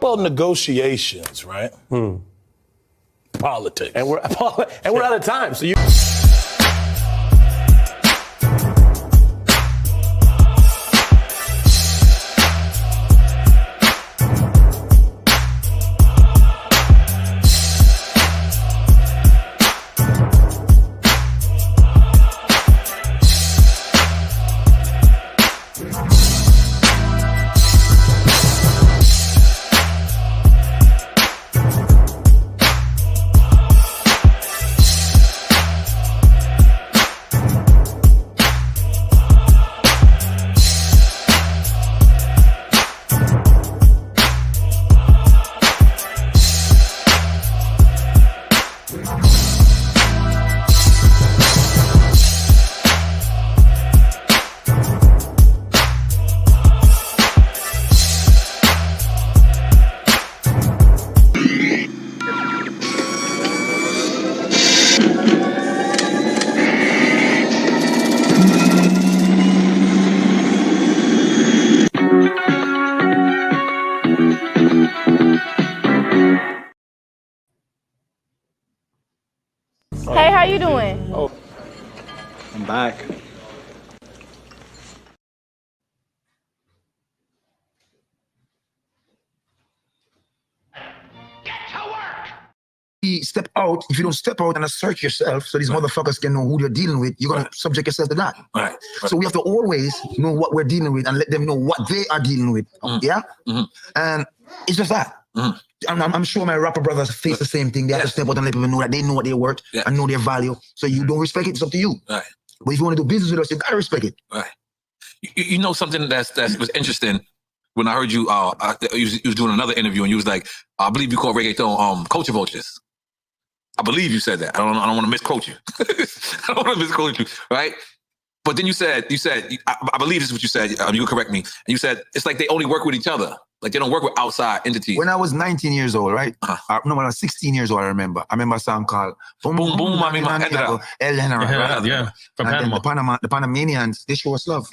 about negotiations, right? Politics. And we're out of time. So you. Hey, how you doing? Oh, I'm back. Step out. If you don't step out and assert yourself, so these motherfuckers can know who you're dealing with, you're gonna subject yourself to that. Right. So we have to always know what we're dealing with and let them know what they are dealing with. Yeah. And it's just that. I'm sure my rapper brothers face the same thing. They have to step out and let people know that they know what they're worth and know their value. So you don't respect it, it's up to you. Right. But if you want to do business with us, you gotta respect it. Right. You know something that was interesting when I heard you. You was doing another interview and you was like, I believe you called reggaeton culture vultures. I believe you said that. I don't want to misquote you. I don't want to misquote you, right? But then you said, I believe this is what you said. You correct me. And you said it's like they only work with each other. Like they don't work with outside entities. When I was 19 years old, right? No, when I was 16 years old, I remember a song called Boom Boom Boom Mami Mami El General. Yeah, from Panama. The Panamanians, they show us love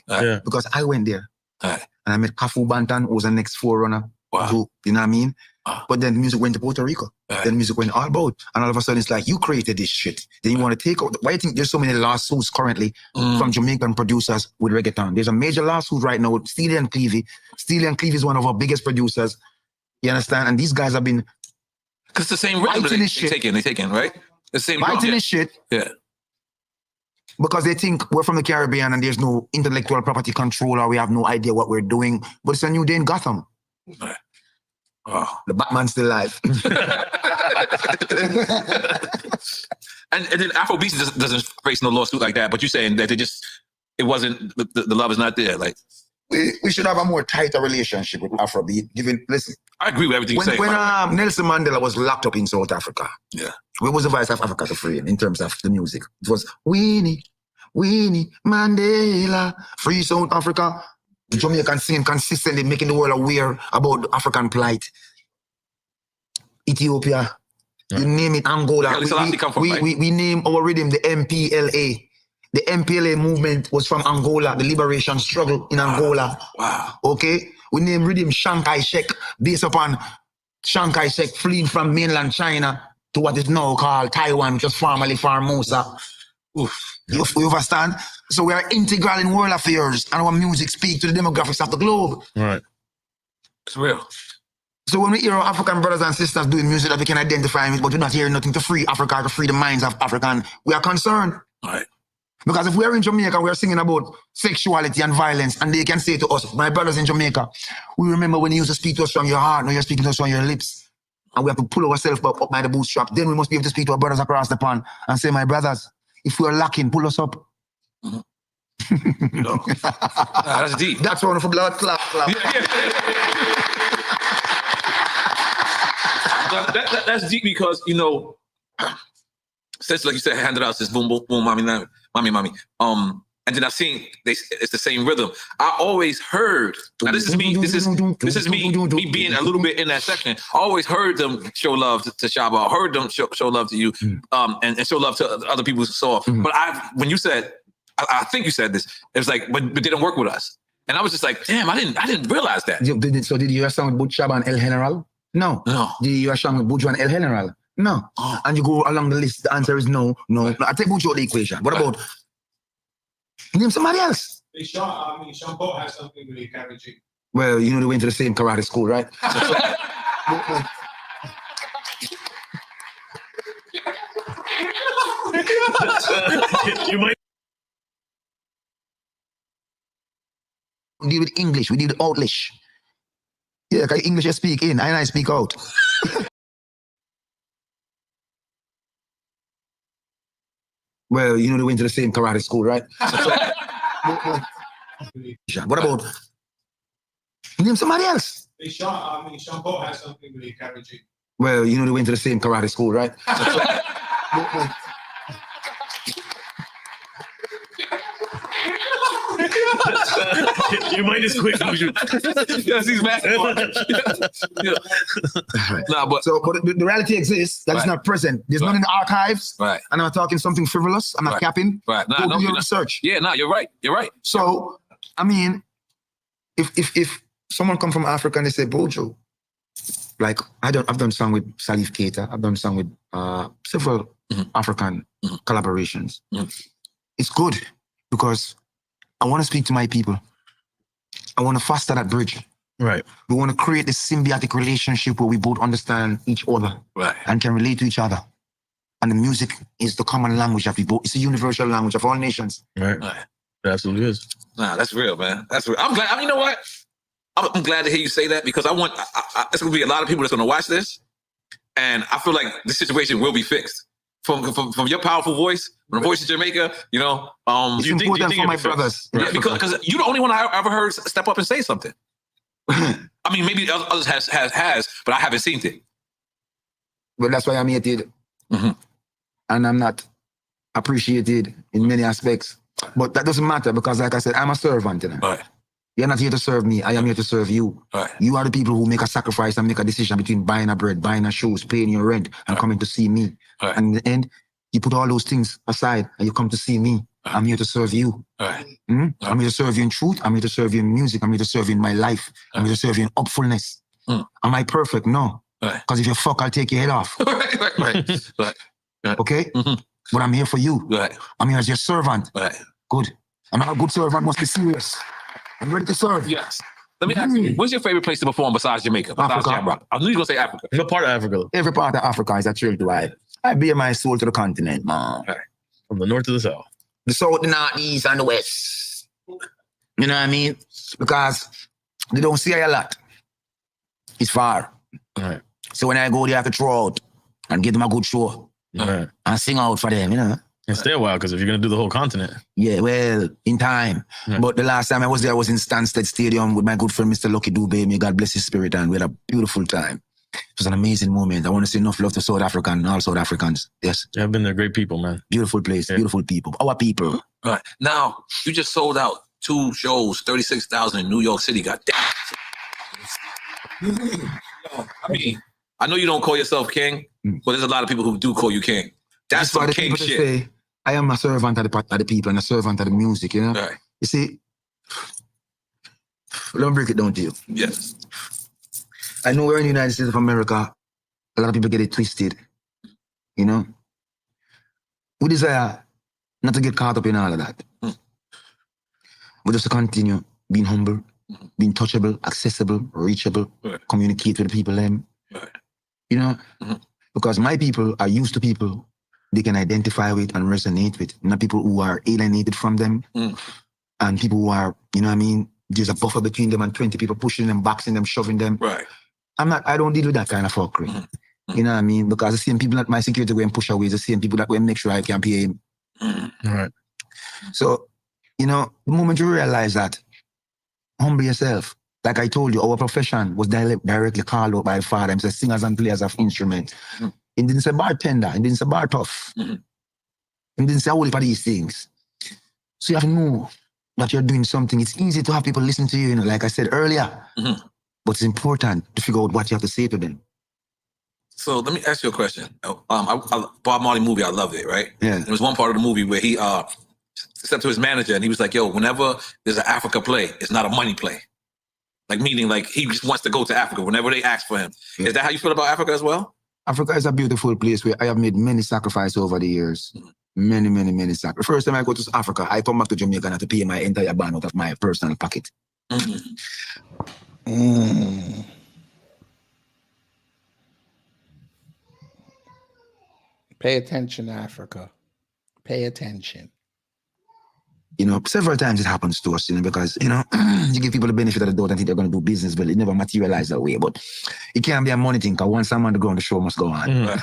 because I went there and I met Buju Banton, who was the next forerunner. Who, you know what I mean? But then the music went to Puerto Rico. Then the music went all about. And all of a sudden it's like, you created this shit. Then you want to take out. Why do you think there's so many lawsuits currently from Jamaican producers with reggaeton? There's a major lawsuit right now with Steely and Clevie. Steely and Clevie is one of our biggest producers. You understand? And these guys have been because the same rhythm they taking, right? The same fighting this shit. Yeah. Because they think we're from the Caribbean and there's no intellectual property control or we have no idea what we're doing. But it's a new day in Gotham. Right. Oh. The Batman's still alive. and then Afrobeats doesn't face no lawsuit like that, but you're saying that it wasn't, the love is not there. Like we should have a more tighter relationship with Afrobeat. Listen, I agree with everything you say. When Nelson Mandela was locked up in South Africa, where was the voice of Africa to free in terms of the music? It was Winnie Mandela, free South Africa. The Jamaican scene consistently making the world aware about the African plight. Ethiopia, you name it, Angola. We name our rhythm the MPLA. The MPLA movement was from Angola, the liberation struggle in Angola. Wow. Okay? We name rhythm Chiang Kai-shek based upon Chiang Kai-shek fleeing from mainland China to what is now called Taiwan, which was formerly Formosa. You understand? So we are integral in world affairs and our music speaks to the demographics of the globe. Right. It's real. So when we hear our African brothers and sisters doing music that we can identify with, but we're not hearing nothing to free Africa, to free the minds of African, we are concerned. Right. Because if we're in Jamaica, we're singing about sexuality and violence, and they can say to us, my brothers in Jamaica, we remember when you used to speak to us from your heart, now you're speaking to us from your lips. And we have to pull ourselves up by the bootstrap. Then we must be able to speak to our brothers across the pond and say, my brothers, if we're lacking, pull us up. No. That's deep. That's one for blood clap. That's deep because, since, like you said, handed out this boom, boom, boom, mommy, mommy. And then I've seen it's the same rhythm. I always heard, now this is me being a little bit in that section. I always heard them show love to Shaba. I heard them show love to you, and show love to other people who saw. But when you said, I think you said this, it was like, but they didn't work with us. And I was just like, damn, I didn't realize that. So did you hear a song with Buju Banton and El General? No. No. You are strong with Buju and El General? No. And you go along the list, the answer is no. I take Buju out of the equation. What about name somebody else? Sean Paul has something with Karate G. Well, you know they went to the same karate school, right? You might. We deal with English, we deal with Outlish. Yeah, because English you speak in, and I speak out. Well, you know they went to the same karate school, right? What about name somebody else? Sean Paul has something with Karate G. Well, you know they went to the same karate school, right? You might just quit. Yes, he's mad. Nah, but the reality exists. That is not present. There's none in the archives. Right. And I'm talking something frivolous. I'm not capping. Right. Nah, Go no, do your you're research. Yeah, no, you're right. You're right. So, I mean, if someone come from Africa and they say Buju, like I've done song with Salif Keita. I've done song with several African collaborations. It's good because I want to speak to my people. I want to foster that bridge. Right. We want to create this symbiotic relationship where we both understand each other and can relate to each other. And the music is the common language of people. It's a universal language of all nations. Right. It absolutely is. Nah, that's real, man. That's real. I'm glad. You know what? I'm glad to hear you say that because I want. There's going to be a lot of people that's going to watch this, and I feel like the situation will be fixed from your powerful voice, from the voice of Jamaica. You know, it's important for my brothers. Yeah, because you're the only one I ever heard step up and say something. I mean, maybe others has, but I haven't seen it. Well, that's why I'm hated, and I'm not appreciated in many aspects. But that doesn't matter because, like I said, I'm a servant. You know? Right. You're not here to serve me. I am here to serve you. Right. You are the people who make a sacrifice and make a decision between buying a bread, buying a shoes, paying your rent, and coming to see me. Right. And in the end, you put all those things aside and you come to see me. Right. I'm here to serve you. Right. I'm here to serve you in truth. I'm here to serve you in music. I'm here to serve you in my life. I'm here to serve you in upfulness. Am I perfect? No. Because if you fuck, I'll take your head off. Right. Okay? But I'm here for you. Right. I'm here as your servant. Right. Good. I'm not a good servant. Must be serious. I'm ready to serve. Yes. Let me ask you, what's your favorite place to perform besides Jamaica? Besides Africa. Jam Rock? I knew you were going to say Africa. What part of Africa? Every part of Africa is a thrill to ride. I bear my soul to the continent, man. Right. From the north to the south. The south, the north, the east, and the west. You know what I mean? Because they don't see a lot. It's far. Right. So when I go there, I have to throw out and give them a good show. Right. And sing out for them, you know? And stay a while, because if you're going to do the whole continent. Yeah, well, in time. Yeah. But the last time I was there, I was in Stansted Stadium with my good friend, Mr. Lucky Dube. May God bless his spirit, and we had a beautiful time. It was an amazing moment. I want to say enough love to South Africa and all South Africans. Yes. Yeah, I've been there. Great people, man. Beautiful place, beautiful people. Our people. All right. Now, you just sold out 2 shows, 36,000 in New York City. God damn. I mean, I know you don't call yourself king, but there's a lot of people who do call you king. That's some why the king people shit. say, I am a servant of the people and a servant of the music, you know? Right. You see, let me break it down to you. Yes. I know we're in the United States of America. A lot of people get it twisted, you know? We desire not to get caught up in all of that. But just to continue being humble, being touchable, accessible, reachable, communicate with the people, you know? Because my people are used to people they can identify with and resonate with, not people who are alienated from them and people who are, you know what I mean, there's a buffer between them and 20 people pushing them, boxing them, shoving them. Right. I don't deal with that kind of fuckery. You know what I mean? Because the same people that my security go and push away, the same people that go and make sure I can pay him. Right. So, you know, the moment you realize that, humble yourself. Like I told you, our profession was directly called out by father. He said singers and players of instruments. He didn't say bartender. He didn't say bar tough. He didn't say all of these things. So you have to know that you're doing something. It's easy to have people listen to you, you know, like I said earlier. But it's important to figure out what you have to say to them. So let me ask you a question. Bob Marley movie, I loved it, right? Yeah. There was one part of the movie where he stepped to his manager and he was like, yo, whenever there's an Africa play, it's not a money play. Like meaning like he just wants to go to Africa whenever they ask for him. Is that how you feel about Africa as well? Africa is a beautiful place where I have made many sacrifices over the years. Many, many, many sacrifices. First time I go to Africa, I come back to Jamaica and I have to pay my entire band out of my personal pocket. Pay attention, Africa. Pay attention. You know, several times it happens to us, you know, because, you know, you give people the benefit of the doubt and think they're going to do business, but it never materializes that way. But it can't be a money thing, because once I'm on the ground, the show must go on.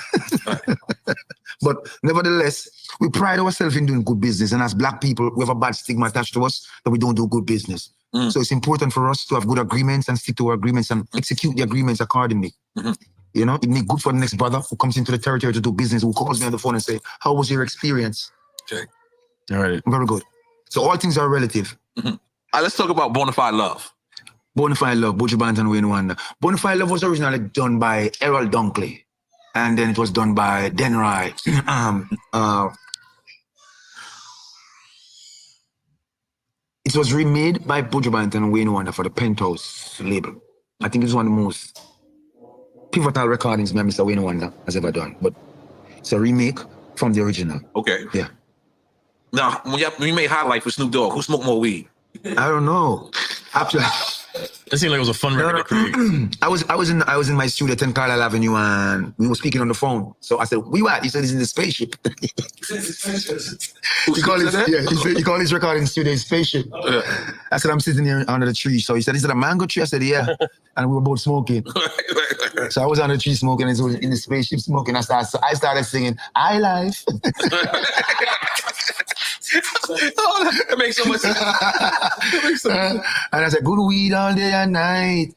But nevertheless, we pride ourselves in doing good business. And as Black people, we have a bad stigma attached to us that we don't do good business. So it's important for us to have good agreements and stick to our agreements and execute the agreements accordingly. You know, it makes good for the next brother who comes into the territory to do business, who calls me on the phone and say, how was your experience? Okay. All right. Very good. So all things are relative. Let's talk about Bonafide Love. Bonafide Love, Buju Banton, Wayne Wonder. Bonafide Love was originally done by Errol Dunkley. And then it was done by Denry. It was remade by Buju Banton and Wayne Wonder for the Penthouse label. I think it's one of the most pivotal recordings Mr. Wayne Wonder has ever done. But it's a remake from the original. Okay. Yeah. Now, when you made Hot Life with Snoop Dogg, who smoked more weed? I don't know. Actually, It seemed like it was a fun record to create. I was in my studio at 10 Carlisle Avenue and we were speaking on the phone. So I said, "We what?" He said, "He's in the spaceship." he called his recording studio his spaceship. I said, "I'm sitting here under the tree." So he said, "Is it a mango tree?" I said, "Yeah." And we were both smoking. So I was under the tree smoking and he was in the spaceship smoking. I started singing "I Life." That makes so much sense. And I said, "Good weed all day and night."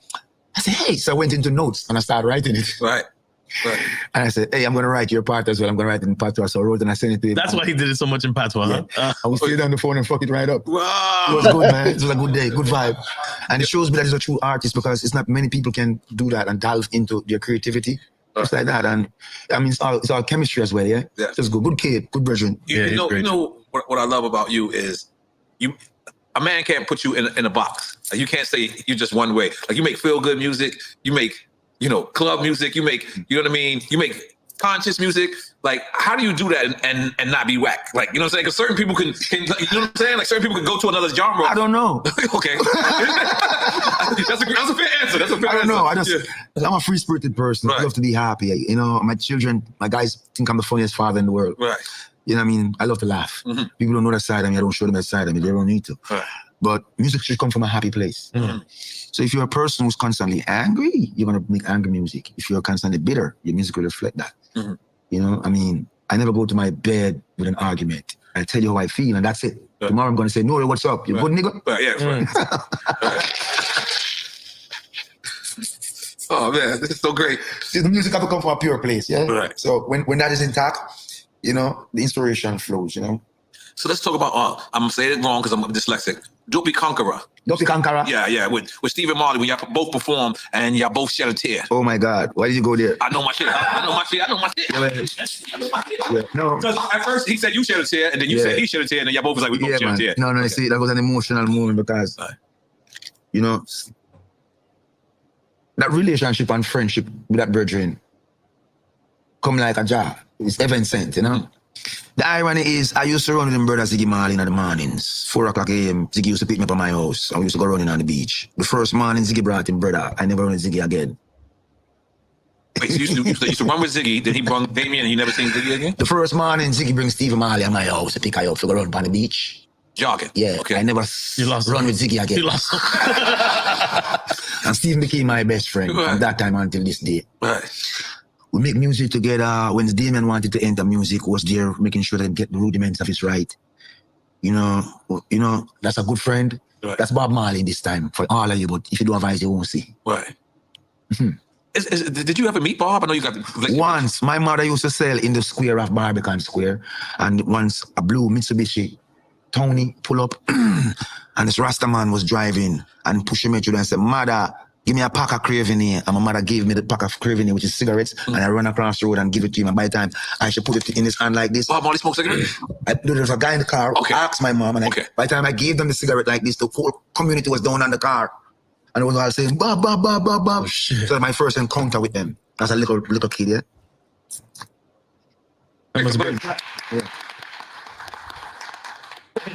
I said, "Hey." So I went into notes and I started writing it. Right. And I said, "Hey, I'm going to write your part as well. I'm going to write it in patois." So I wrote and I sent it to him. That's why he did it so much in patois, huh? I was staying on the phone and fuck it right up. Wow. It was good, man. It was a good day, good vibe. And it shows me that he's a true artist because it's not many people can do that and delve into their creativity. Just like that. And I mean, it's all chemistry as well, yeah? Just good kid, good brethren. You know what I love about you is a man can't put you in a box. Like, you can't say you're just one way. Like, you make feel good music, you make, club music, you make, you know what I mean? You make conscious music. Like, how do you do that and not be whack? Like, you know what I'm saying? Because certain people can, you know what I'm saying? Like, certain people can go to another genre. I don't know. Okay. That's a fair answer. That's a fair answer. I don't know. I'm a free-spirited person. I love to be happy. You know, my children, my guys think I'm the funniest father in the world. Right. You know what I mean? I love to laugh. People don't know that side of me. I don't show them that side of me. They don't need to. Right. But music should come from a happy place. So if you're a person who's constantly angry, you're going to make angry music. If you're constantly bitter, your music will reflect that. You know, I mean, I never go to my bed with an argument. I tell you how I feel, and that's it. Tomorrow I'm going to say, "No, what's up? You good, nigga?" Yeah. Oh, man, this is so great. See, the music have to come from a pure place, yeah? Right. So when that is intact, you know, the inspiration flows, you know? So let's talk about, I'm going to say it wrong because I'm dyslexic. Dopey Conqueror. Dopey Conqueror? Yeah, with Stephen Marley, when y'all both performed and y'all both shed a tear. Oh my God, why did you go there? I know my shit. Yeah, no. Because at first he said you shed a tear, and then you said he shed a tear, and then y'all both was like, we both shed a tear. No, see, that was an emotional moment because, you know, that relationship and friendship with that brethren come like a jar. It's heaven sent, you know? The irony is, I used to run with them brothers Ziggy Marley in the mornings. 4 o'clock a.m., Ziggy used to pick me up at my house. I used to go running on the beach. The first morning, Ziggy brought him brother. I never run with Ziggy again. Wait, so you used to run with Ziggy, then he brought Damien and you never seen Ziggy again? The first morning, Ziggy brings Stephen Marley at my house to pick her up to go run on the beach. Jogging? Yeah, okay. I never run with Ziggy again. You lost him. And Stephen became my best friend from that time until this day. Right. We make music together. When Damien wanted to enter music, was there making sure that get the rudiments of his right. You know, that's a good friend. Right. That's Bob Marley this time for all of you, but if you don't have eyes, you won't see. Right. Did you ever meet Bob? I know you got... Once, my mother used to sell in the square of Barbican Square, and once a blue Mitsubishi Tony pull up, and this Rasta man was driving and pushing me through and said, "Mother, give me a pack of Craven here." And my mother gave me the pack of Craven here, which is cigarettes, and I run across the road and give it to him. And by the time I should put it in his hand like this. Bob Marley smokes cigarettes? There was a guy in the car who asked my mom, and by the time I gave them the cigarette like this, the whole community was down on the car. And they was all saying, Bob, Bob, Bob, Bob, Bob. Oh, shit. So my first encounter with them as a little kid, yeah. That must be- Yeah.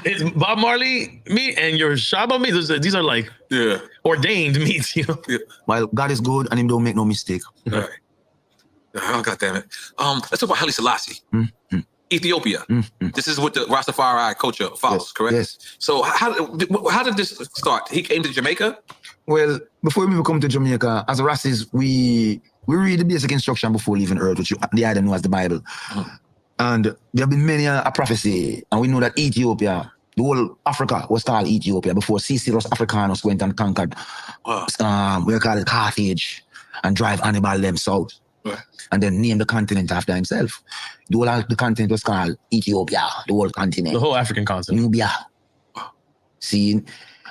It's Bob Marley meat and your Shaba meat. These are like ordained meats, you know. While God is good and him don't make no mistake. All right. Oh, God damn it. Let's talk about Haile Selassie. Ethiopia. This is what the Rastafari culture follows, Yes, correct? yes. So how did this start? He came to Jamaica? Well, before we come to Jamaica, as Rastas, we read the basic instruction before leaving Earth, which the idea know as the Bible. And there have been many a prophecy, and we know that Ethiopia, the whole Africa was called Ethiopia before Sicilus Africanus went and conquered, we call it Carthage, and drive Hannibal them south. Right. And then name the continent after himself. The whole of the continent was called Ethiopia, the whole continent. The whole African continent. Nubia. See?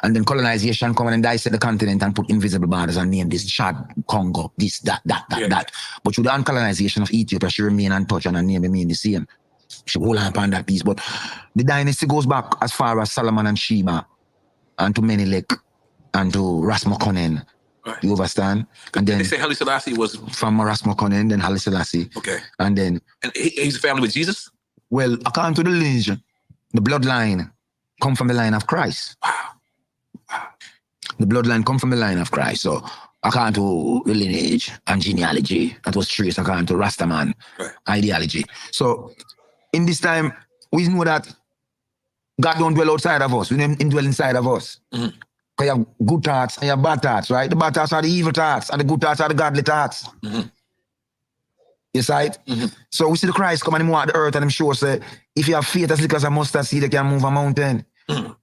And then colonization come and dissect the continent and put invisible borders and name this Chad, Congo, this, that. But through the uncolonization of Ethiopia, she remain untouched and her name remain the same. She hold on upon that piece. But the dynasty goes back as far as Solomon and Sheba and to Menelik and to Rasmussen. Right. You understand? And then they say Haile Selassie was from Rasmussen, then Haile Selassie. Okay. And then he's a family with Jesus? Well, according to the lineage, the bloodline come from the line of Christ. Wow. The bloodline come from the line of Christ. So according to the lineage and genealogy, that was traced according to Rastaman ideology. So in this time, we know that God don't dwell outside of us. We don't dwell inside of us. Because you have good thoughts and you have bad thoughts, right? The bad thoughts are the evil thoughts and the good thoughts are the godly thoughts. You see it? So we see the Christ come and him walk the earth and him show us if you have faith as little as a mustard seed, you can move a mountain. And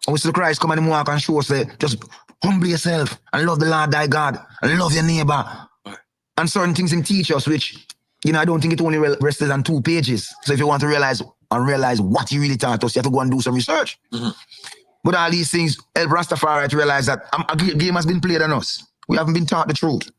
we see the Christ come and him walk and show us just humble yourself and love the Lord thy God and love your neighbor. And certain things him teach us, which, you know, I don't think it only rested on 2 pages. So if you want to realize what he really taught us, you have to go and do some research. But all these things help Rastafari to realize that a game has been played on us. We haven't been taught the truth.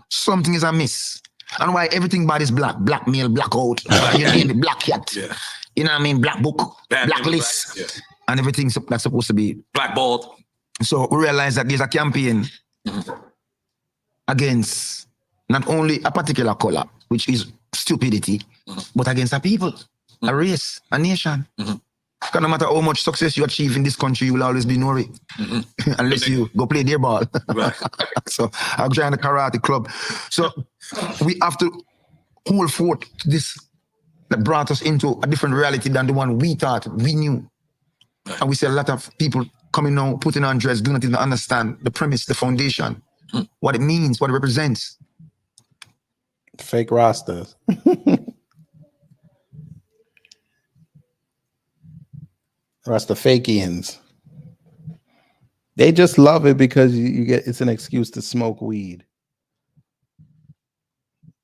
Something is amiss. And why everything bad is black. Black male, black out. You name it, black cat. Yeah. You know what I mean? Black book, black list. Yeah. And everything that's supposed to be blackballed. So we realize that there's a campaign against not only a particular color, which is stupidity, but against a people, a race, a nation. Because no matter how much success you achieve in this country, you will always be Nori. Unless you go play their ball. So I'm trying the karate club. So we have to hold forth this that brought us into a different reality than the one we thought we knew. And we see a lot of people coming now, putting on dress, do not even understand the premise, the foundation, what it means, what it represents. Fake Rastas. Rastafakians. They just love it because you get it's an excuse to smoke weed.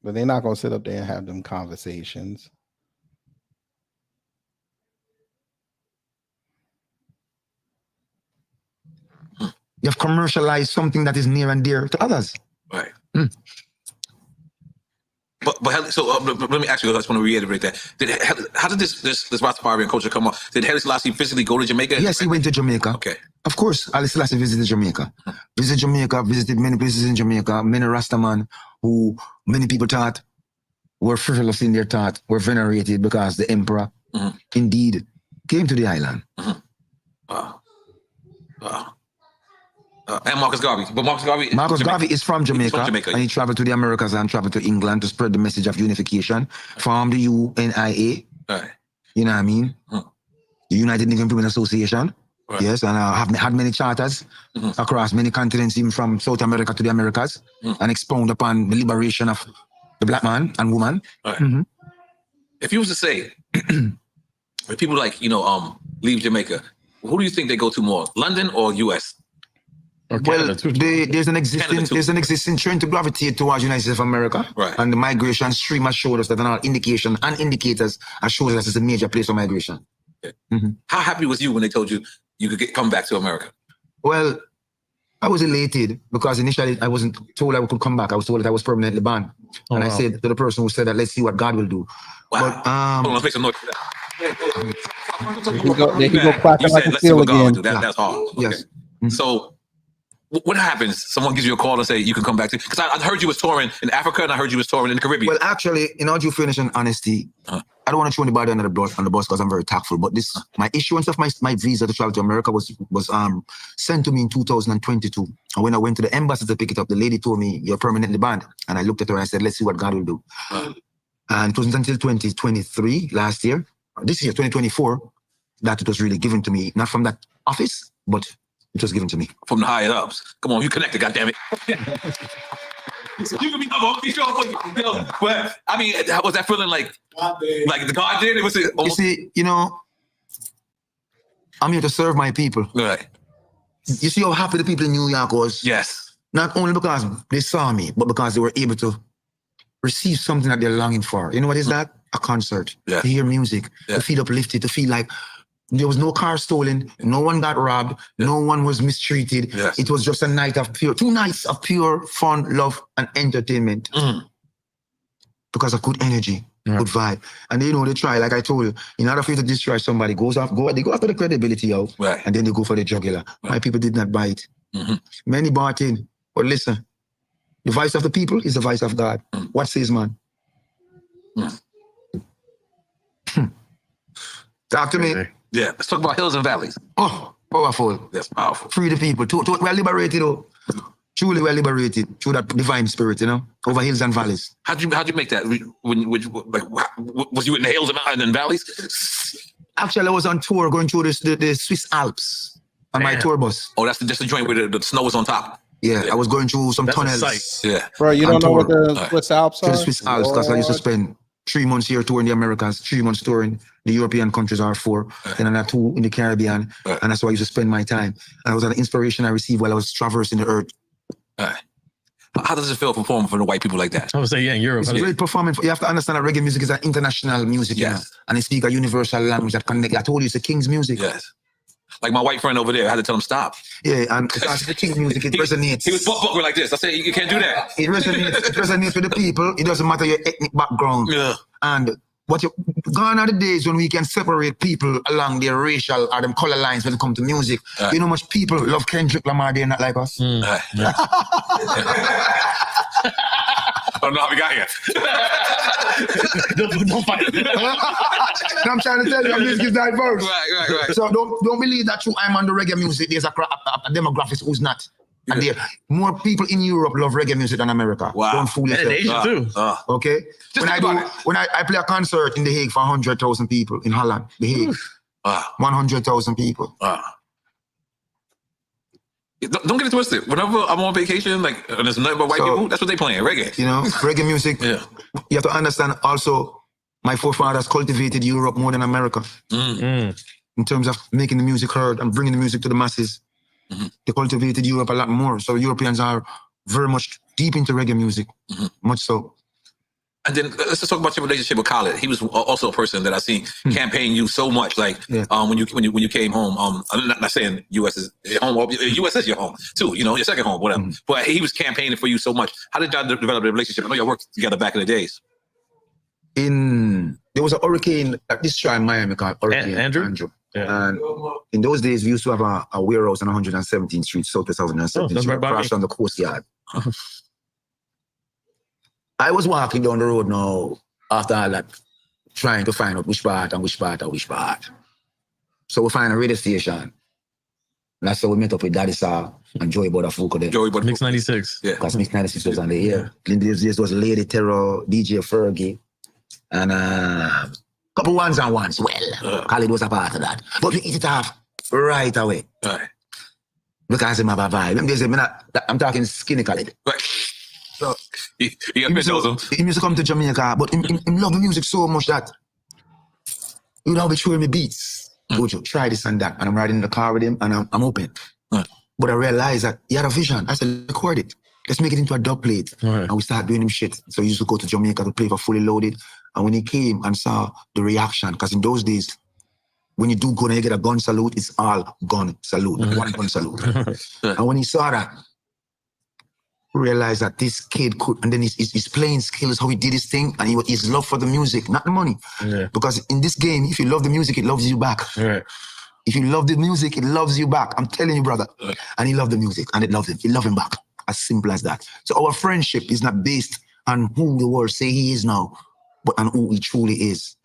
But they're not gonna sit up there and have them conversations. You have commercialized something that is near and dear to others. Right. But so let me ask you. I just want to reiterate that. How did this Rastafarian culture come up? Did Haile Selassie physically go to Jamaica? Yes, he went to Jamaica. Okay. Of course, Haile Selassie visited Jamaica. Visited many places in Jamaica. Many Rastaman who many people thought were frivolous in their thought, were venerated because the emperor indeed came to the island. And Marcus Garvey. But Marcus Garvey is from Jamaica, Jamaica, and he traveled to the Americas and traveled to England to spread the message of unification from the UNIA. Right. You know what I mean? The United Negro Improvement Association. Right. Yes, and have had many charters across many continents, even from South America to the Americas, and expound upon the liberation of the black man and woman. Right. If you was to say, if people leave Jamaica, who do you think they go to more, London or US? Well, there's an existing trend to gravitate towards United States of America, and the migration stream has showed us that an indication and indicators have showed us it's a major place for migration. Okay. How happy was you when they told you you could come back to America? Well, I was elated because initially I wasn't told I could come back. I was told that I was permanently banned, and I said to the person who said that, "Let's see what God will do." Wow. But hold on, let's make some noise for that. They can go clapping like a seal again. That's hard. Okay. Yes. So, what happens? Someone gives you a call and say you can come back to, because I heard you was touring in Africa and I heard you was touring in the Caribbean. Well, actually, in all due fairness and honesty, I don't want to throw anybody under the bus because I'm very tactful. But this, my issuance of my visa to travel to America was sent to me in 2022. And when I went to the embassy to pick it up, the lady told me, "You're permanently banned." And I looked at her and I said, "Let's see what God will do." And it wasn't until 2023, last year, this year, 2024, that it was really given to me, not from that office, but it was given to me. From the higher ups. Come on, you connected, goddammit. You can be but I mean, was that feeling like the God did? You see, I'm here to serve my people. Right. You see how happy the people in New York was? Yes. Not only because they saw me, but because they were able to receive something that they're longing for. You know what is that? A concert. Yeah. To hear music, to feel uplifted, to feel like there was no car stolen, no one got robbed, no one was mistreated. Yes. It was just a night of 2 nights of pure fun, love, and entertainment. Because of good energy, good vibe. And they try, like I told you, in order for you to destroy somebody, they go after the credibility out, and then they go for the jugular. Right. My people did not buy it. Many bought in, but listen, the voice of the people is the voice of God. What says man? Talk to me. Yeah, let's talk about hills and valleys. Oh, powerful. That's powerful. Free the people. We're liberated, Truly, we're liberated through that divine spirit, over hills and valleys. How'd you make that? Was you in the hills and valleys? Actually, I was on tour going through the Swiss Alps on my tour bus. Oh, that's just the joint where the snow was on top. Yeah, I was going through some tunnels. Yeah. Bro, you don't know what the Swiss Alps are? The Swiss Alps, because I used to spend 3 months here touring the Americas, 3 months touring the European countries, or 4, then another 2 in the Caribbean, and that's where I used to spend my time. And it was an inspiration I received while I was traversing the earth. How does it feel performing for the white people like that? I would say, in Europe. It's great performing. You have to understand that reggae music is an international music, and it speaks a universal language that connects. I told you, it's the king's music. Yes. Like my white friend over there, I had to tell him stop. Yeah, and because the king music, it resonates. He was buck like this. I said, you can't do that. It resonates with the people. It doesn't matter your ethnic background. Yeah. And gone are the days when we can separate people along their racial or them color lines when it comes to music. You know how much people love Kendrick Lamar, they're not like us? I don't know how we got here. Don't fight it. I'm trying to tell you, this is diverse. Right. So don't believe that I'm on the reggae music. There's a demographic who's not. And there more people in Europe love reggae music than America. Wow. Don't fool yourself. And in Asia too. Okay? When I play a concert in The Hague for 100,000 people in Holland, The Hague, 100,000 people. Don't get it twisted. Whenever I'm on vacation, and there's nothing but white people, that's what they playing, reggae. Reggae music. Yeah. You have to understand also, my forefathers cultivated Europe more than America. In terms of making the music heard and bringing the music to the masses. They cultivated Europe a lot more. So Europeans are very much deep into reggae music. Much so. And then let's just talk about your relationship with Khaled. He was also a person that I seen campaign you so much. When you came home, I'm not saying U.S. is your home. U.S. is your home too. Your second home, whatever. But he was campaigning for you so much. How did y'all develop a relationship? I know y'all worked together back in the days. There was a hurricane at this time in Miami called Hurricane Andrew. Yeah. And in those days, we used to have a warehouse on 117th Street, Southwest 117th Street, across from the Coast Yard. I was walking down the road now after all that, trying to find out which part and which part and which part. So we find a radio station. And that's how we met up with Daddy Saw and Joey Buttafuoco there. Mix 96. Yeah. Because Mix 96 was on the air. In those days was Lady Terror, DJ Fergie, and couple ones and ones. Well, Khaled was a part of that. But we eat it off right away. Right. Because him have a vibe. I'm talking skinny Khaled. Right. So, he used to come to Jamaica, but he loved the music so much that he would always showing me beats. Buju, try this and that. And I'm riding in the car with him and I'm open. But I realized that he had a vision. I said, record it. Let's make it into a dub plate. And we started doing him shit. So he used to go to Jamaica to play for Fully Loaded. And when he came and saw the reaction, because in those days, when you do go and you get a gun salute, it's all gun salute, one gun salute. And when he saw that, realized that this kid could, and then his playing skills, how he did his thing, and his love for the music, not the money. Because in this game, if you love the music, it loves you back. If you love the music, it loves you back. I'm telling you, brother. And he loved the music, and it loved him. He loved him back. As simple as that. So our friendship is not based on who the world say he is now, but on who he truly is.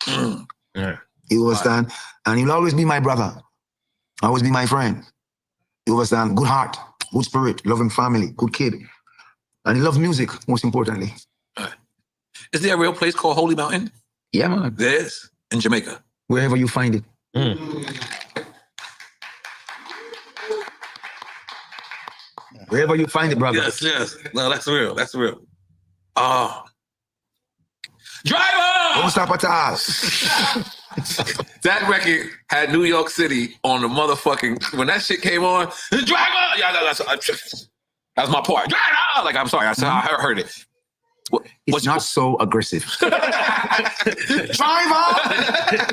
Yeah. You understand? And he'll always be my brother. Always be my friend. You understand? Good heart, good spirit, loving family, good kid. And he loves music, most importantly. Is there a real place called Holy Mountain? Yeah, man. There is. In Jamaica. Wherever you find it. Wherever you find it, brother. Yes. No, that's real. That's real. Driver! Don't stop at all. That record had New York City on the motherfucking, when that shit came on, driver! Yeah, that's my part. Driver! Like, I'm sorry, I heard it. It's not so aggressive. Driver!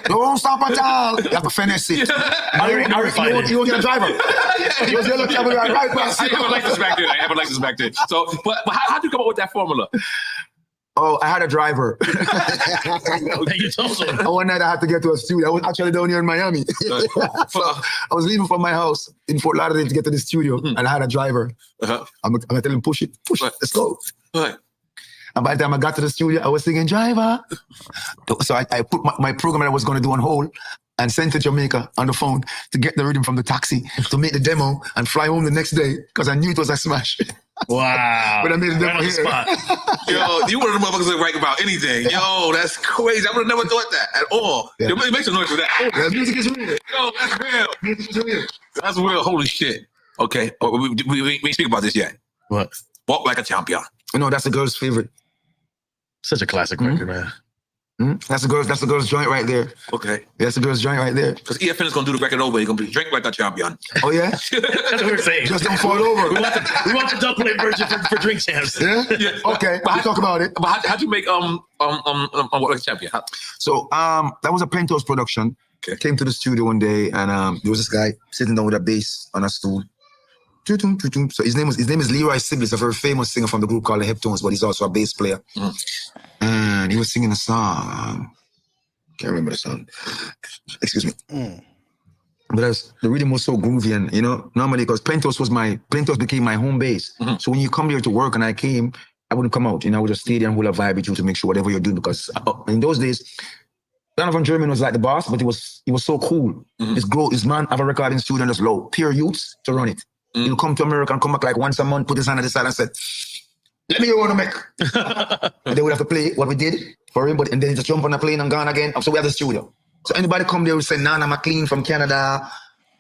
Don't stop at all. You have to finesse it. You won't get a driver. You're right past. I haven't liked this back there. So, but how'd you come up with that formula? Oh, I had a driver. You told him. One night I had to get to a studio. I was actually down here in Miami. So I was leaving from my house in Fort Lauderdale to get to the studio, and I had a driver. I'm gonna tell him, push it, let's go. And by the time I got to the studio, I was singing driver. So I put my program that I was going to do on hold and sent to Jamaica on the phone to get the rhythm from the taxi to make the demo and fly home the next day because I knew it was a smash. Wow. But I made the demo here. Yo, you one of the motherfuckers that write about anything. Yo, that's crazy. I would have never thought that at all. Yeah. Yo, make some noise for that. Yeah, music is real. Yo, that's real. Music is real. That's real. Holy shit. Okay. We ain't speak about this yet. What? Walk Like a Champion. No, that's the girl's favorite. Such a classic record, man. That's the girl's joint right there. Okay. That's the girl's joint right there. Because EFN is going to do the record over. He's going to be Drink Like a Champion. Oh, yeah? That's what we're saying. Just don't fall over. We want the double version for Drink Champs. Yeah? Okay, we'll talk about it. But how'd you make Walk Like a Champion? So that was a Penthouse production. Okay. Came to the studio one day, and there was this guy sitting down with a bass on a stool. So his name is Leroy Sibley, a very famous singer from the group called the Heptones, but he's also a bass player. And he was singing a song. Can't remember the song. Excuse me. But the rhythm was so groovy, and normally because Penthouse became my home base. So when you come here to work, and I wouldn't come out. I would just stay there and hold a vibe with you to make sure whatever you're doing. Because in those days, Donovan German was like the boss, but he was so cool. His man have a recording studio and just low, pure youths to run it. He'll come to America and come back like once a month, put his hand on the side and said, let me hear what I make. And they would have to play what we did for him, and then he just jump on the plane and gone again. So we have the studio. So anybody come there would say, Nana McLean from Canada,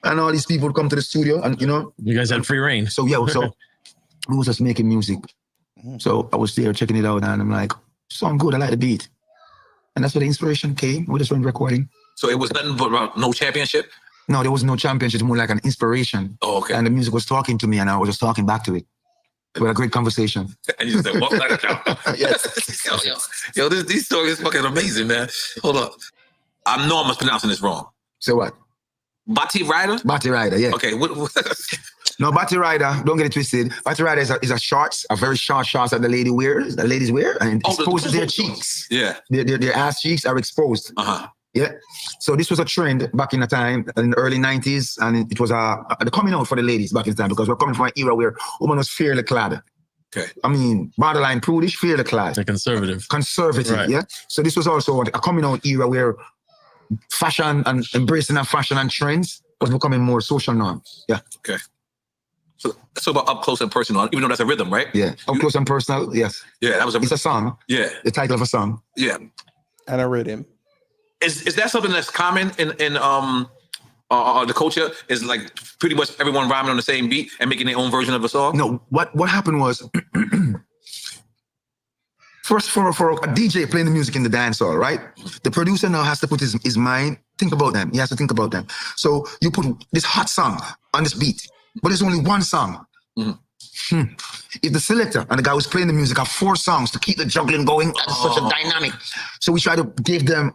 and all these people would come to the studio, and you guys had free reign. So yeah, so we was just making music. So I was there checking it out, and I'm like, sound good, I like the beat. And that's where the inspiration came. We just went recording. So it was nothing but no championship? No, there was no championship, more like an inspiration. Oh, okay. And the music was talking to me, and I was just talking back to it. We had a great conversation. And you said, walk like a champion. Yes. Yo, these stories is fucking amazing, man. Hold up. I know I'm mispronouncing this wrong. So what? Bati Rider? Bati Rider, yeah. Okay. No, Bati Rider, don't get it twisted. Bati Rider is a shorts, a very short shorts that the ladies wear, and exposes their cheeks. Yeah. Their ass cheeks are exposed. Yeah. So this was a trend back in the time, in the early 90s, and it was the coming out for the ladies back in the time, because we're coming from an era where woman was fairly clad. Okay. I mean, borderline prudish, fairly clad. They're conservative. Conservative, right. Yeah. So this was also a coming out era where fashion and embracing of fashion and trends was becoming more social norms. Yeah. Okay. So about up close and personal, even though that's a rhythm, right? Yeah. Up close and personal, yes. Yeah, that was it's a song. Yeah. The title of a song. Yeah. And a rhythm. Is that something that's common in the culture? Is like pretty much everyone rhyming on the same beat and making their own version of a song? No, what happened was first for a DJ playing the music in the dance hall, right? The producer now has to put his mind, think about them. He has to think about them. So you put this hot song on this beat, but there's only one song. If the selector and the guy who's playing the music have 4 songs to keep the juggling going, that's such a dynamic. So we try to give them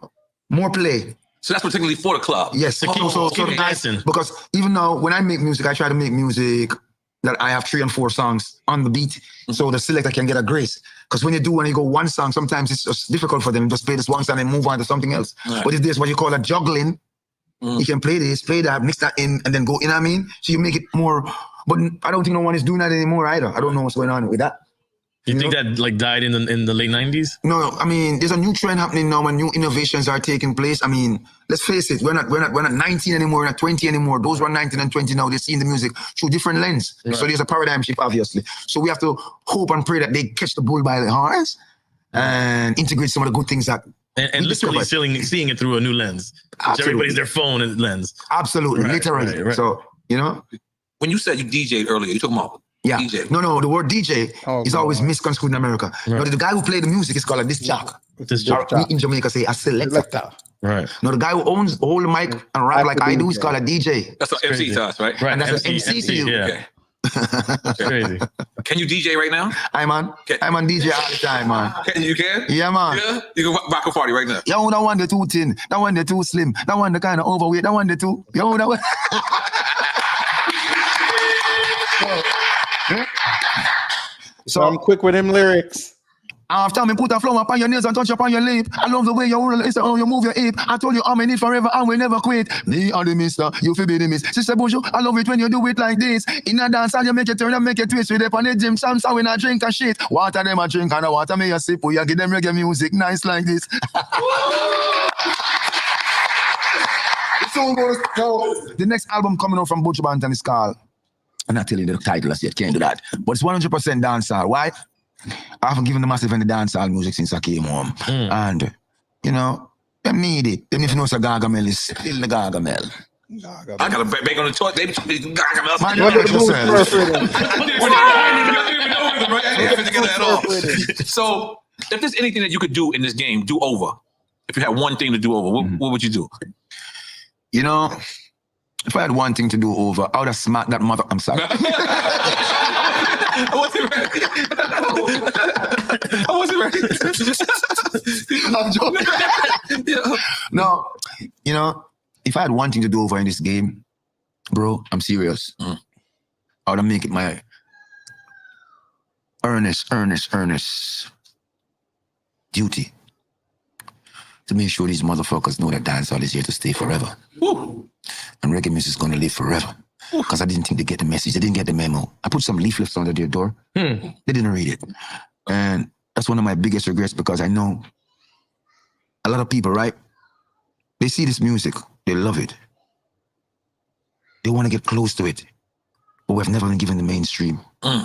more play. So that's particularly for the club? Yes. So the guys, because even now, when I make music, I try to make music that I have 3 and 4 songs on the beat, so the selector can get a grace. Because when you go one song, sometimes it's just difficult for them. Just play this one song and move on to something else. Right. But if there's what you call a juggling, You can play this, play that, mix that in, and then go, you know what I mean? So you make it more, but I don't think no one is doing that anymore either. I don't know what's going on with that. You think that like died in the late 90s? No, I mean, there's a new trend happening now and new innovations are taking place. I mean, let's face it, we're not 19 anymore, we're not 20 anymore. Those who are 19 and 20 now, they're seeing the music through different lens. Right. So there's a paradigm shift, obviously. So we have to hope and pray that they catch the bull by the horns and integrate some of the good things that and literally seeing it through a new lens. Everybody's their phone and lens. Absolutely, literally. Right. So, you know. When you said you DJ'd earlier, you talking about DJ? No, the word DJ is always misconstrued in America. Right. But the guy who played the music is called a disc jock. We in Jamaica say a selector. Right. No, the guy who owns the whole mic and rap like I do is called a DJ. That's what MC to us, right? And that's an MC to you. Yeah. Okay. That's crazy. Can you DJ right now? I'm on DJ all the time, man. You can? Yeah, man. Yeah? You can rock a party right now. Yo, that one the too thin. That one the too slim. That one the kind of overweight. That one the too. Yo, that one. So I'm quick with him lyrics. After me put a flower upon your nails and touch upon your lip. I love the way you roll, it's how you move your hip. I told you I'm in it forever and we never quit. Me and the mister, you feel be the miss. Sister Buju, I love it when you do it like this. In a dance, you make it turn and make it twist. We up on the gym, Samsa when I drink a shit. Water them a drink and the water me a sip. We give them reggae music nice like this. So the next album coming out from Buju Banton is called, I'm not telling you the title as yet, can't do that. But it's 100% dancehall. Why? I haven't given the massive any dancehall music since I came home. And, you know, them need it. Them if you know so Gargamel is still the Gargamel. I got a bake on the toilet. They Gargamel. Man, you So, if there's anything that you could do in this game, do over. If you had one thing to do over, what would you do? You know, if I had one thing to do over, I would have smacked that mother. I'm sorry. I wasn't ready. I wasn't ready. I'm joking. No, you know, if I had one thing to do over in this game, bro, I'm serious. I would have make it my earnest duty to make sure these motherfuckers know that dancehall is here to stay forever. Woo. And reggae music is gonna live forever. Because I didn't think they get the message. They didn't get the memo. I put some leaflets under their door. They didn't read it. And that's one of my biggest regrets because I know a lot of people, right? They see this music. They love it. They want to get close to it. But we've never been given the mainstream. You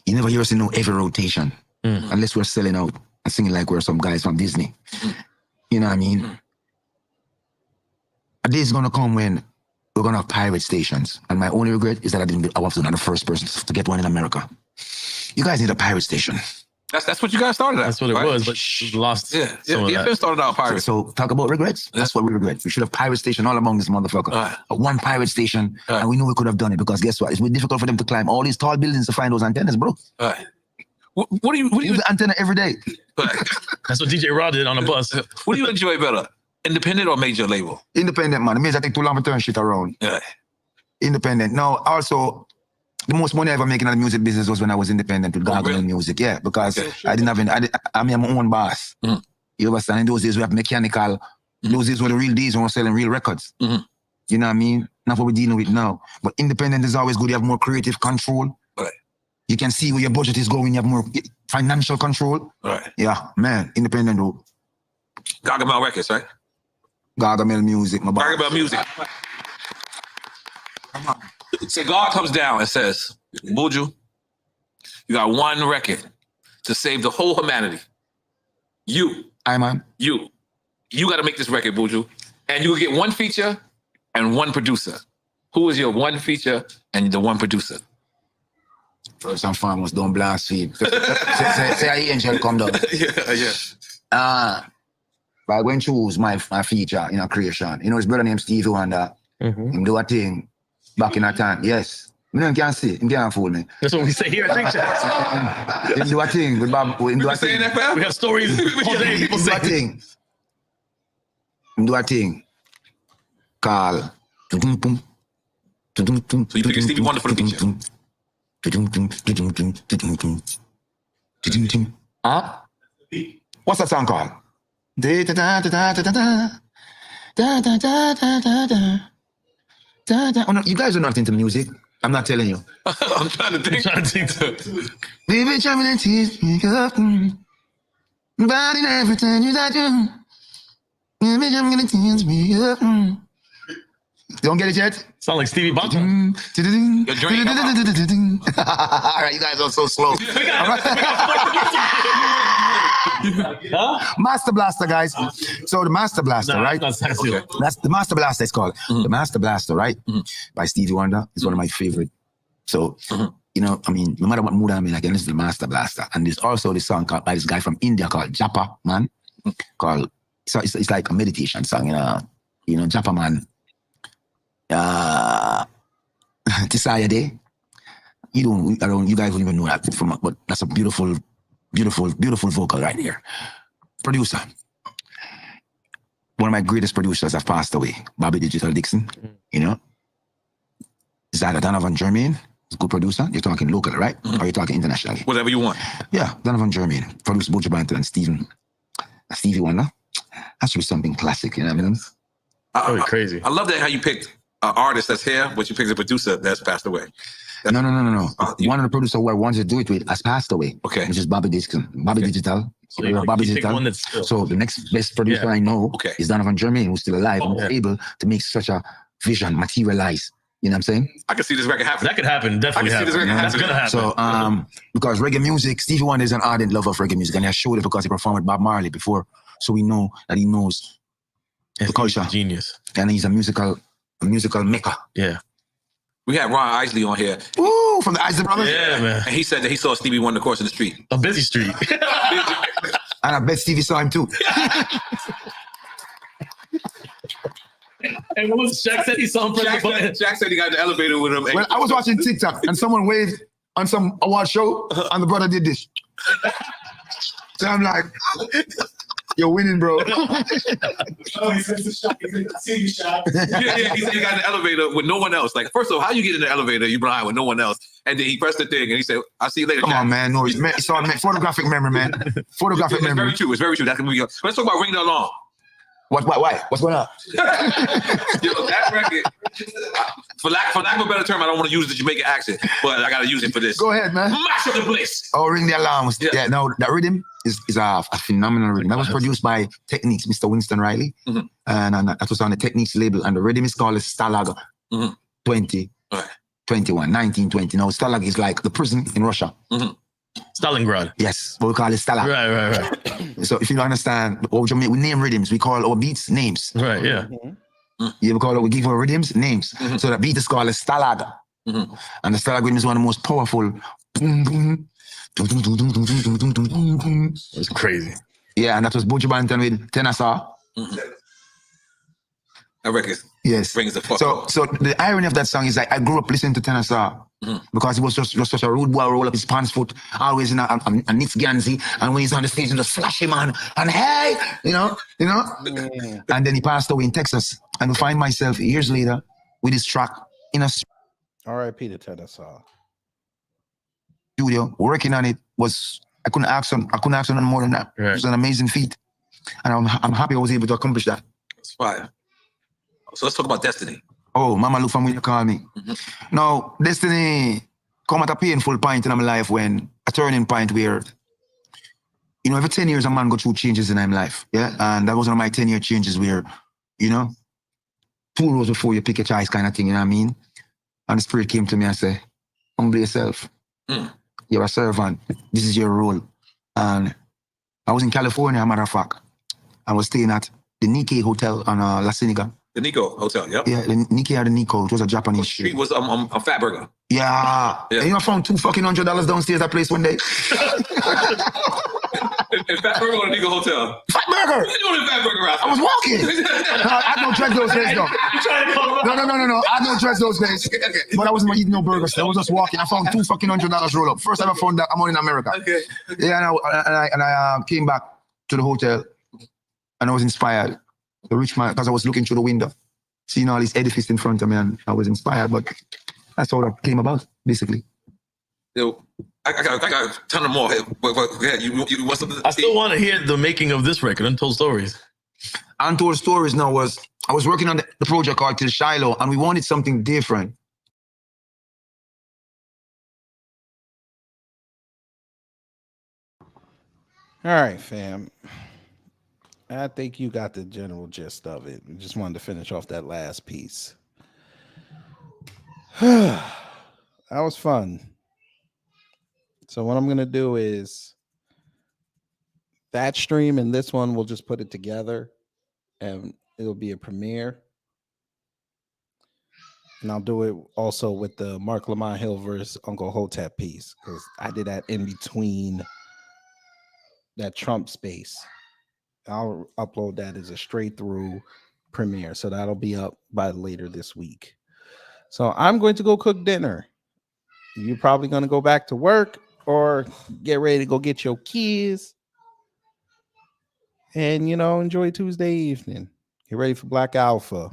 never hear us in no heavy rotation unless we're selling out and singing like we're some guys from Disney. You know what I mean? A day is going to come when we're going to have pirate stations. And my only regret is that I was not the first person to get one in America. You guys need a pirate station. That's what you guys started at. That's what it was, but you lost. Yeah, started out pirate. So talk about regrets. That's what we regret. We should have pirate station all among this motherfucker. One pirate station, and we know we could have done it because guess what? It's difficult for them to climb all these tall buildings to find those antennas, bro. What do you use the antenna every day? That's what DJ Rod did on a bus. What do you enjoy better? Independent or major label? Independent, man. It means I take too long to turn shit around. Independent. Now, also, the most money I ever making in the music business was when I was independent with Gargamel music. Yeah, because I didn't have I'm my own boss. You understand? In those days, we have mechanical. Those days were the real days when we're selling real records. You know what I mean? Not what we're dealing with now. But independent is always good. You have more creative control. You can see where your budget is going. You have more financial control. Yeah, man. Independent, though. Gargamel Records, right? Gargamel music, my boy. Gargamel music. So God comes down and says, Buju, you got one record to save the whole humanity. You got to make this record, Buju. And you will get one feature and one producer. Who is your one feature and the one producer? First and foremost, don't blaspheme. Say an angel come down. But I went choose my feature in a creation. You know, his brother named Stevie Wonder. Him do a thing back in that time. Yes. You know, him can't see. Him can't fool me. That's what we say here at Think Chat. Him do a thing with Bob. Him do a thing. We have stories all day. People say him do a thing. Call. So you pick Stevie Wonder for the feature. Huh? What's that song called? Da da da da da da. Da, da. Oh, no, you guys are not into music. I'm not telling you. I'm trying to think. Baby, tell me that tears pick up. Body every time you that you. Baby, I'm gonna tears me up. Don't get it yet? Sound like Stevie Banton. All right, you guys are so slow. Master Blaster, guys. So the Master Blaster, right? That's Okay. That's the Master Blaster. It's called the Master Blaster, right? By Stevie Wonder. It's one of my favorite. So you know, I mean, no matter what mood I'm in, I can listen to the Master Blaster. And there's also this song called by this guy from India called Japa Man. Called so it's like a meditation song, you know, Japa Man. Tisaya Day. You guys don't even know that from, but that's a beautiful vocal right there. Producer. One of my greatest producers have passed away, Bobby Digital Dixon. You know, is that Donovan Germain? He's a good producer. You're talking local, right? Or you're talking internationally? Whatever you want. Yeah, Donovan Germain produced Buju Banton and Stevie Wonder. That should be something classic, you know what I mean? Crazy. I love that how you picked an artist that's here, but you picked a producer that's passed away. No. One of the producers who I wanted to do it with has passed away. Okay. Which is Bobby Dixon. Bobby Digital. So Bobby you pick Digital. one that's still- So the next best producer I know is Donovan Germain, who's still alive and was able to make such a vision materialize. You know what I'm saying? I can see this record happening. That could happen. Definitely I can see this happen. record That's happening. gonna happen. So because reggae music, Stevie Wonder is an ardent lover of reggae music, and he has showed it because he performed with Bob Marley before. So we know that he knows the culture. Genius. And he's a musical maker. Yeah. We had Ron Isley on here. Woo, from the Isley Brothers. Yeah, man. And he said that he saw Stevie Wonder crossing the street. A busy street. And I bet Stevie saw him too. And what was Jack said he saw him press the button? Jack said he got in the elevator with him. Well, I was watching TikTok and someone waved on some award show and the brother did this. So I'm like, you're winning, bro. Oh, he said it's a shot. He said, I see you shot. Yeah, he said he got in the elevator with no one else. Like, first of all, how you get in the elevator, you behind with no one else? And then he pressed the thing and he said, I'll see you later. Come Jack. on, man. No, it's all photographic memory, man. Photographic It's memory. very true. It's very true. That's gonna be. Let's talk about Ring the Alarm. Why? What's going on? Yo, that record. For lack of a better term, I don't want to use the Jamaican accent, but I gotta use it for this. Go ahead, man. Mash up the place. Oh, Ring the Alarm. Yeah. Yeah, no, that rhythm is a phenomenal rhythm. That was produced by Techniques, Mr. Winston Riley. And that was on the Techniques label. And the rhythm is called Stalag 2021, 1920. Now, Stalag is like the prison in Russia. Stalingrad. Yes, but we call it Stalag. Right. So if you don't understand, what we name rhythms, we call our beats names. Right, yeah. Yeah, we give our rhythms names. So the beat is called a Stalag. And the Stalag rhythm is one of the most powerful. It's crazy. Yeah, and that was Buju Banton with Tenasa. That record. Yes. Brings the fuck So up. the irony of that song is like I grew up listening to Tenasa because he was just such a rude boy, roll up his pants foot, always in a knit Ganzi, and when he's on the stage, he just flashy man and hey, you know. And then he passed away in Texas, and I find myself years later with this track in a R.I.P. to Tenasa. studio working on it. I couldn't ask him nothing more than that. Right. It was an amazing feat, and I'm happy I was able to accomplish that. It's fire. So let's talk about Destiny. Oh, Mama Lou, from when you call me. Now, Destiny come at a painful point in my life, when a turning point where, you know, every 10 years a man go through changes in his life. Yeah. And that was one of my 10-year changes where, you know, 2 rows before you pick a choice kind of thing, you know what I mean? And the spirit came to me and said, humble yourself. You're a servant. This is your role. And I was in California, as a matter of fact. I was staying at the Nikkei Hotel on La Cienega. The Nico Hotel, yep. Yeah, the Nikkei or the Nico. It was a Japanese Street street. was a Fat Burger. Yeah. And you know, I found $2 fucking $100 downstairs that place one day. And Fat Burger or the Nico Hotel? Fat Burger! What are you doing in Fat Burger, Ralph? I was walking. No, I had no dreads those days, though. No. I had no dreads those days. But I wasn't eating no burgers. I was just walking. I found $2 fucking $100 roll up. First time I found that I'm in America. Okay. Yeah, and I came back to the hotel, and I was inspired. The rich man, because I was looking through the window, seeing all this edifice in front of me, and I was inspired. But that's how that came about, basically. Yo, I got a ton of more. Yeah, you want something? I still want to hear the making of this record, Untold Stories. Untold Stories now was I was working on the project called Till Shiloh, and we wanted something different. All right, fam. I think you got the general gist of it. I just wanted to finish off that last piece. That was fun. So what I'm going to do is that stream and this one, we'll just put it together and it'll be a premiere. And I'll do it also with the Mark Lamont Hill versus Uncle Hotep piece because I did that in between that Trump space. I'll upload that as a straight through premiere. So that'll be up by later this week. So I'm going to go cook dinner. You're probably going to go back to work or get ready to go get your kids and, you know, enjoy Tuesday evening. Get ready for Black Alpha.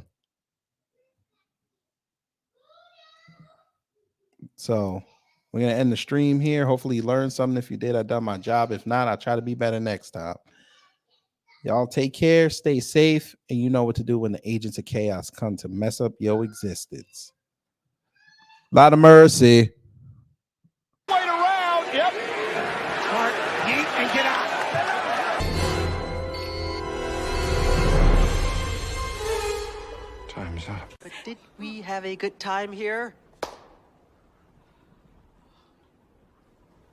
So we're going to end the stream here. Hopefully you learned something. If you did, I've done my job. If not, I'll try to be better next time. Y'all take care, stay safe, and you know what to do when the agents of chaos come to mess up your existence. Lot of mercy. Wait around, yep. Smart, yeet, and get out. Time's up. But did we have a good time here?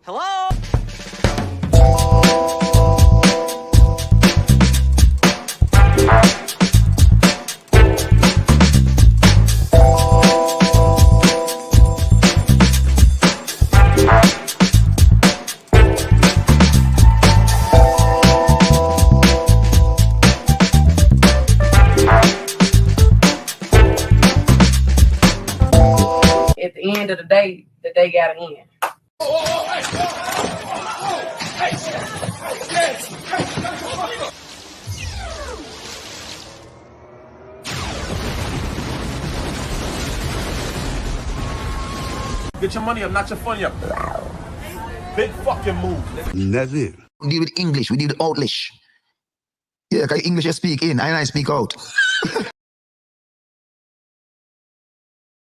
Hello? At the end of the day gotta end. Get your money up, not your funny up. Big fucking move. That's it. We deal with English. We deal with Outlish. Yeah, because English you speak in, and I speak out.